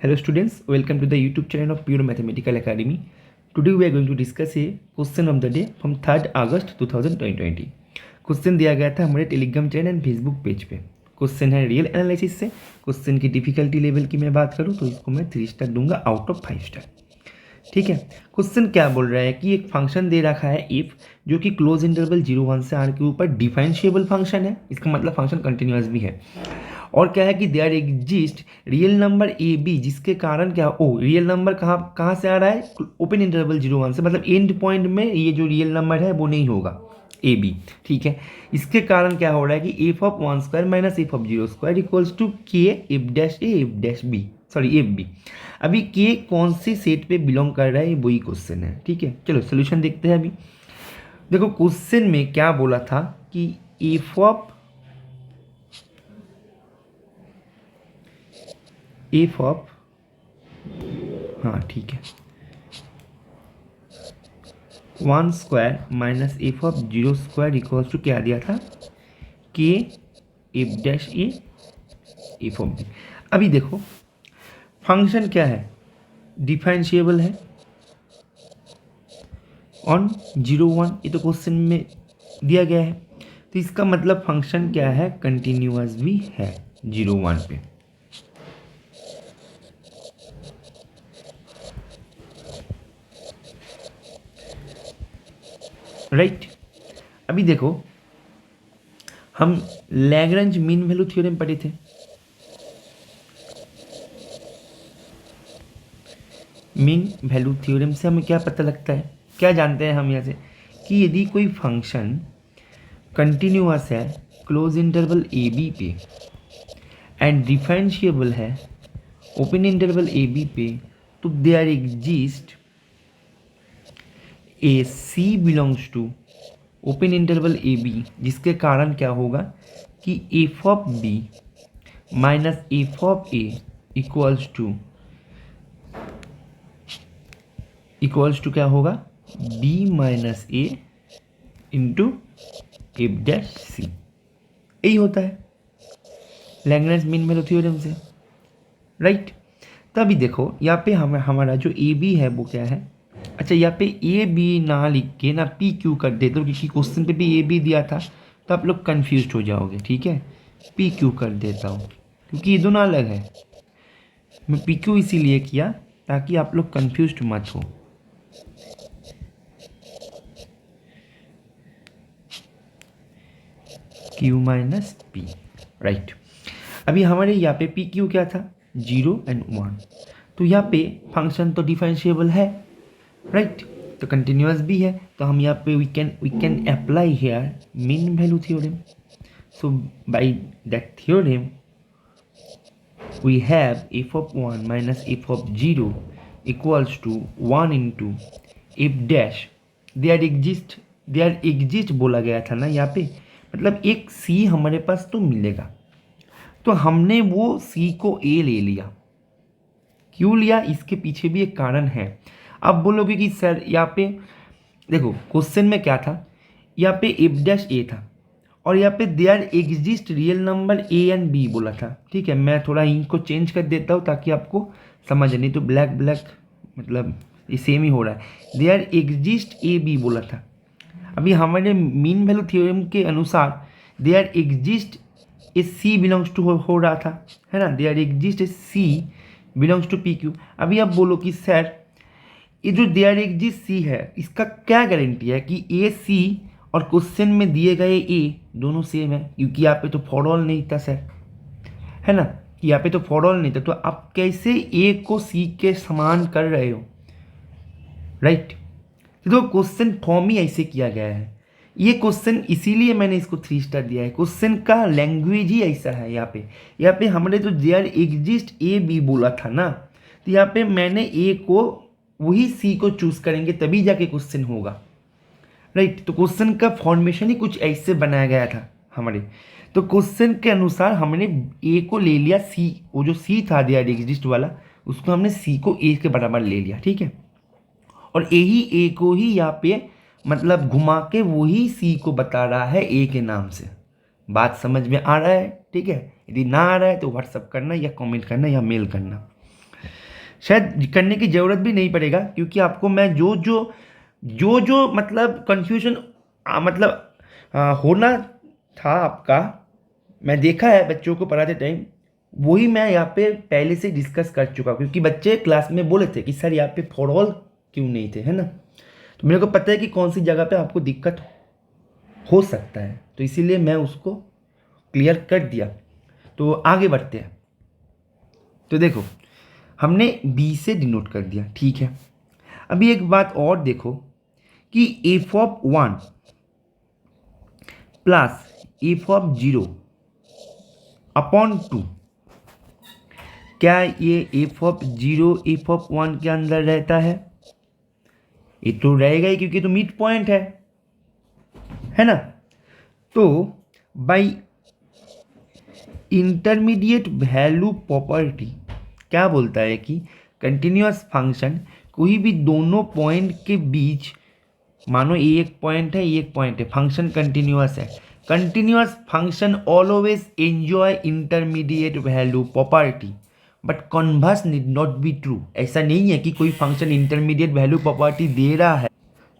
Hello students, welcome to the YouTube channel of Pure Mathematical Academy. Today we are going to discuss a question of the day from 3rd August 2020. Question दिया गया था हमारे Telegram channel and Facebook page पे। Question है real analysis से। Question की difficulty level की मैं बात करूँ तो इसको मैं 3 स्टार दूंगा आउट ऑफ 5 स्टार। ठीक है, क्वेश्चन क्या बोल रहा है कि एक फंक्शन दे रखा है इफ, जो कि क्लोज इंटरवल 0 1 से r के ऊपर डिफरेंशिएबल फंक्शन है। इसका मतलब फंक्शन कंटिन्यूअस भी है। और क्या है कि there exist real number A B, जिसके कारण क्या रियल नंबर कहाँ कहाँ से आ रहा है, ओपन इंटरवल 0 1 से, मतलब एंड पॉइंट में ये जो रियल नंबर है वो नहीं होगा ए बी। ठीक है, इसके कारण क्या हो रहा है कि F of 1 square minus F of 0 square equals to K F dash A F dash B, sorry F B. अभी के कौन सी सेट पे बिलोंग कर रहा है, वही क्वेश्चन है। ठीक है, चलो सोल्यूशन देखते हैं। अभी देखो क्वेश्चन में क्या बोला था कि एफ ऑफ हाँ ठीक है 1 square minus F of 0 square equals to क्या दिया था, के F dash A F of B. अभी देखो फंक्शन क्या है, डिफरेंशिएबल है ऑन 0 1, ये तो क्वेश्चन में दिया गया है। तो इसका मतलब फंक्शन क्या है, कंटिन्यूअस भी है 0 1 पे। राइट अभी देखो हम लैग्रेंज मीन वैल्यू थ्योरम पढ़े थे। मीन वैल्यू थ्योरम से हमें क्या पता लगता है, क्या जानते हैं हम यहाँ से, कि यदि कोई फंक्शन कंटिन्यूअस है क्लोज इंटरवल ए बी पे एंड डिफरेंशिएबल है ओपन इंटरवल ए बी पे, तो there exist A C belongs to open interval A B, जिसके कारण क्या होगा कि F of B minus F of A equals to क्या होगा, B minus A into F dash C. यही होता है लैग्रेंज मीन वैल्यू थ्योरम से। राइट तभी देखो यहाँ पे हमारा जो ए बी है वो क्या है, अच्छा यहाँ पे ए बी ना लिख के ना पी क्यू कर देते हो, क्योंकि क्वेश्चन पे भी ए बी दिया था तो आप लोग कंफ्यूज हो जाओगे। ठीक है, पी क्यू कर देता हूँ क्योंकि ये दोनों अलग है। मैं पी क्यू इसीलिए किया ताकि आप लोग कंफ्यूज मत हो। Q minus P. राइट अभी हमारे यहाँ पे पी क्यू क्या था, 0 एंड 1, तो यहाँ पे फंक्शन तो डिफरेंशिएबल है। राइट तो कंटिन्यूअस भी है, तो हम यहाँ पे we can apply here mean value theorem. So by that theorem we have F of 1 minus F of 0 equals to 1 into F dash, there exist बोला गया था ना यहाँ पे, मतलब एक सी हमारे पास तो मिलेगा। तो हमने वो सी को ए ले लिया। क्यों लिया, इसके पीछे भी एक कारण है। अब बोलोगे कि सर यहाँ पे देखो क्वेश्चन में क्या था, यहाँ पे एफ डैश ए था और यहाँ पे there exist real number A and B बोला था। ठीक है, मैं थोड़ा इंक को चेंज कर देता हूँ ताकि आपको समझ, नहीं तो ब्लैक ब्लैक मतलब ये सेम ही हो रहा है। देयर एग्जिस्ट ए बी बोला था। अभी हमारे मीन वैल्यू थ्योरम के अनुसार there exist A C belongs to हो रहा था, है ना, there exist A C belongs to P Q. अभी आप बोलो कि सर ये जो देयर एग्जिस्ट सी है इसका क्या गारंटी है कि ए सी और क्वेश्चन में दिए गए ए दोनों सेम है, क्योंकि यहाँ पे तो फॉर ऑल नहीं था सर, है ना, कि यहाँ पे तो फॉर ऑल नहीं था, तो आप कैसे ए को सी के समान कर रहे हो। राइट तो क्वेश्चन फॉर्म ही ऐसे किया गया है। ये क्वेश्चन इसीलिए मैंने इसको 3 स्टार दिया है, क्वेश्चन का लैंग्वेज ही ऐसा है। यहाँ पे हमने तो देयर एग्जिस्ट ए बी बोला था ना, तो यहाँ पे मैंने ए को वही सी को चूज करेंगे तभी जाके क्वेश्चन होगा। राइट तो क्वेश्चन का फॉर्मेशन ही कुछ ऐसे बनाया गया था हमारे। तो क्वेश्चन के अनुसार हमने ए को ले लिया सी, वो जो सी था देयर एग्जिस्ट वाला, उसको हमने सी को ए के बराबर ले लिया। ठीक है, और यही ए को ही यहाँ पे मतलब घुमा के वही सी को बता रहा है ए के नाम से। बात समझ में आ रहा है? ठीक है, यदि ना आ रहा है तो व्हाट्सअप करना या कमेंट करना या मेल करना। शायद करने की ज़रूरत भी नहीं पड़ेगा, क्योंकि आपको मैं जो मतलब कन्फ्यूजन मतलब होना था आपका, मैं देखा है बच्चों को पढ़ाते टाइम, वही मैं यहाँ पे पहले से डिस्कस कर चुका हूँ, क्योंकि बच्चे क्लास में बोले थे कि सर यहाँ पे फॉर ऑल क्यों नहीं थे, है ना। तो मेरे को पता है कि कौन सी जगह पे आपको दिक्कत हो सकता है, तो इसीलिए मैं उसको क्लियर कर दिया। तो आगे बढ़ते हैं। तो देखो, हमने बी से डिनोट कर दिया, ठीक है। अभी एक बात और देखो कि F of 1 plus F of 0 upon 2, क्या ये एफ ऑफ 0 एफ ऑफ 1 के अंदर रहता है? ये तो रहेगा ही, क्योंकि तो मिड पॉइंट है ना। तो बाई इंटरमीडिएट वैल्यू प्रॉपर्टी क्या बोलता है कि कंटिन्यूअस फंक्शन कोई भी दोनों पॉइंट के बीच, मानो ये एक पॉइंट है, ये एक पॉइंट है, फंक्शन कंटिन्यूअस है, continuous function always enjoy intermediate value property, but converse need not be true. ऐसा नहीं है कि कोई फंक्शन इंटरमीडिएट वैल्यू प्रॉपर्टी दे रहा है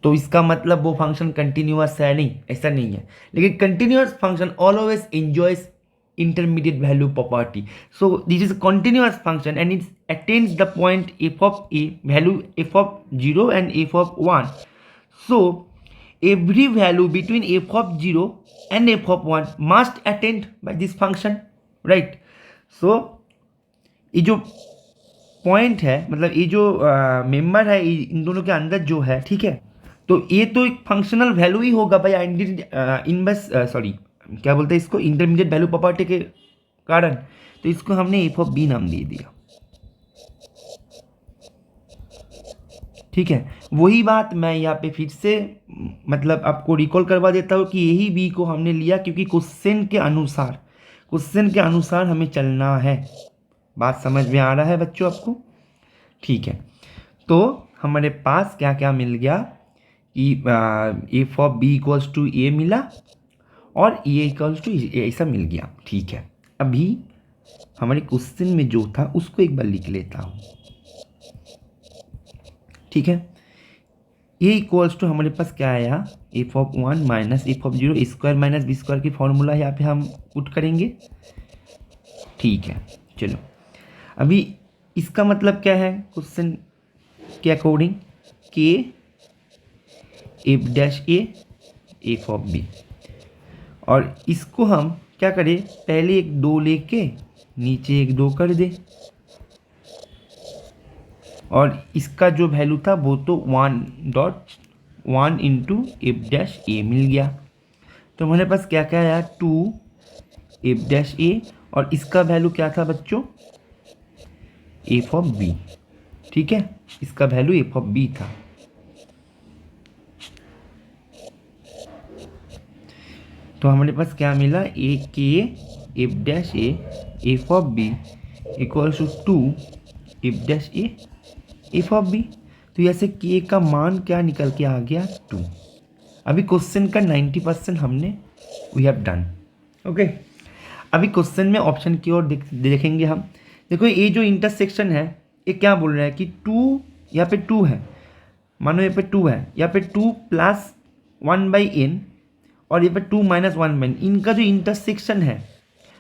तो इसका मतलब वो फंक्शन कंटिन्यूअस है, नहीं, ऐसा नहीं है। लेकिन continuous function always enjoys intermediate value property. So this is a continuous function and it attains the point f of a value f of 0 and f of 1. So every value between f of 0 and f of 1 must attained by this function, right? So ये जो point है, मतलब ये जो member है इन दोनों के अंदर जो है, ठीक है, तो ये तो एक फंक्शनल वैल्यू ही होगा भाई, इनवर्स सॉरी क्या बोलते हैं इसको, इंटरमीडिएट वैल्यू प्रॉपर्टी के कारण। तो इसको हमने एफ ऑफ बी नाम दे दिया, ठीक है। वही बात मैं यहाँ पे फिर से मतलब आपको रिकॉल करवा देता हूँ कि यही बी को हमने लिया क्योंकि क्वेश्चन के अनुसार हमें चलना है। बात समझ में आ रहा है बच्चों आपको? ठीक है। तो हमारे पास क्या क्या मिल गया कि F of B equals to A मिला और ए इक्वल्स टू ऐसा मिल गया, ठीक है। अभी हमारे क्वेश्चन में जो था उसको एक बार लिख लेता हूँ, ठीक है। ए इक्वल्स टू हमारे पास क्या आया, F of 1 minus F of 0 square minus B square की फॉर्मूला यहाँ पे हम पुट करेंगे, ठीक है। चलो, अभी इसका मतलब क्या है क्वेश्चन के अकॉर्डिंग, के F dash A F of B, और इसको हम क्या करें, पहले एक 2 लेके नीचे एक 2 कर दे, और इसका जो वैल्यू था वो तो 1.1 इंटू एफ डैश ए मिल गया। तो हमारे पास क्या क्या आया, 2 एफ डैश ए, और इसका वैल्यू क्या था बच्चों, एफ ऑफ बी, ठीक है। इसका वैल्यू एफ ऑफ बी था। तो हमारे पास क्या मिला, ए के F dash A F of B equals to 2 F dash A F of B. तो ऐसे के का मान क्या निकल के आ गया, 2। अभी क्वेश्चन का 90% हमने वी हैव डन, ओके। अभी क्वेश्चन में ऑप्शन की ओर देखेंगे हम। देखो ये जो इंटरसेक्शन है ये क्या बोल रहा है कि 2, यहाँ पे 2 है, मानो यहाँ पे 2 है, यहाँ पे 2 प्लस 1/n और यहाँ पे 2 माइनस 1/n, इनका जो इंटरसेक्शन है,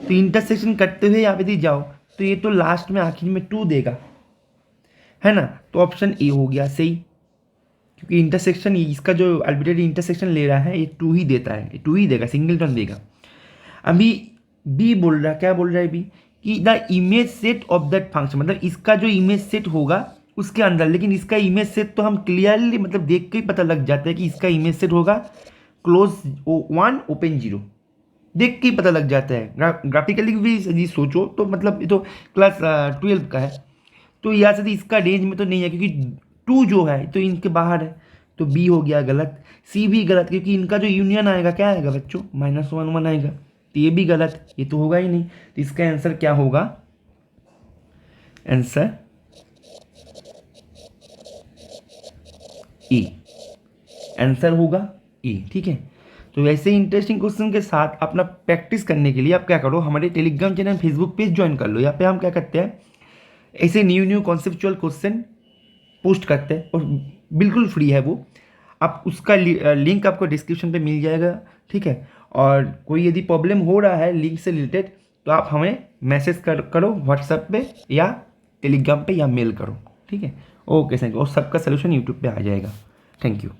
तो इंटरसेक्शन करते हुए यहाँ पे दी जाओ तो ये तो लास्ट में आखिर में 2 देगा, है ना। तो ऑप्शन ए हो गया सही, क्योंकि इंटरसेक्शन इसका जो आर्बिट्रेरी इंटरसेक्शन ले रहा है ये 2 ही देता है, 2 ही देगा, सिंगलटन देगा। अभी बी बोल रहा है, क्या बोल रहा है बी, कि the image set of that function, मतलब इसका जो इमेज सेट होगा उसके अंदर, लेकिन इसका इमेज सेट तो हम क्लियरली मतलब देख के ही पता लग जाता है कि इसका इमेज सेट होगा क्लोज 1 ओपन 0, देख के ही पता लग जाता है। ग्राफिकली भी यदि सोचो तो मतलब ये तो क्लास 12 का है, तो यहाँ से इसका रेंज में तो नहीं है, क्योंकि 2 जो है तो इनके बाहर है, तो बी हो गया गलत, सी भी गलत, क्योंकि इनका जो यूनियन आएगा क्या आएगा बच्चों, -1 आएगा, तो ये भी गलत, ये तो होगा ही नहीं। तो इसका आंसर क्या होगा, आंसर ए, आंसर होगा ए, ठीक है। तो वैसे इंटरेस्टिंग क्वेश्चन के साथ अपना प्रैक्टिस करने के लिए आप क्या करो, हमारे Telegram channel Facebook page join कर लो। यहाँ पे हम क्या करते हैं, ऐसे न्यू कॉन्सेप्चुअल क्वेश्चन पोस्ट करते हैं और बिल्कुल फ्री है वो। आप उसका लिंक आपको डिस्क्रिप्शन पे मिल जाएगा, ठीक है। और कोई यदि प्रॉब्लम हो रहा है लिंक से रिलेटेड तो आप हमें मैसेज करो व्हाट्सएप पे या टेलीग्राम पे या मेल करो, ठीक है। Okay thank you. और सबका सोल्यूशन यूट्यूब पे आ जाएगा। Thank you.